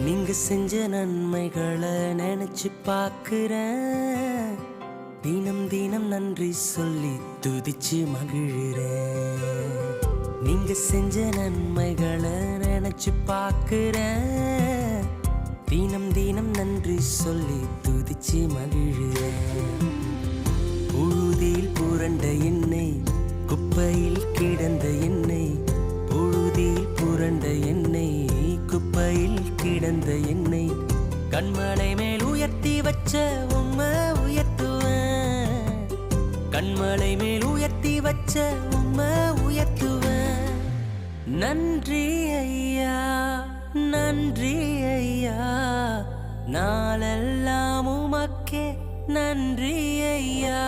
நீங்க செஞ்ச நன்மைகளை நினைச்சு பார்க்கிறேன். தினம் தினம் நன்றி சொல்லி துதிச்சு மகிழ்கிறேன். நீங்க செஞ்ச நன்மைகளை நினைச்சு பார்க்கிறேன். தினம் தினம் நன்றி சொல்லி துதிச்சு மகிழ்கிறேன். புழுதியில் புரண்ட என்னை, குப்பையில் கிடந்த என்னை, புழுதியில் புரண்ட என்னை, குப்பையில் கிடந்த என்னை கண்மலை மேல் உயர்த்தி வச்ச உம்மை உயர்த்துவேன். கண்மலை மேல் உயர்த்தி வச்ச உம்மை உயர்த்துவேன். நன்றி ஐயா, நன்றி ஐயா, நாளெல்லாம் உமக்கே நன்றி ஐயா,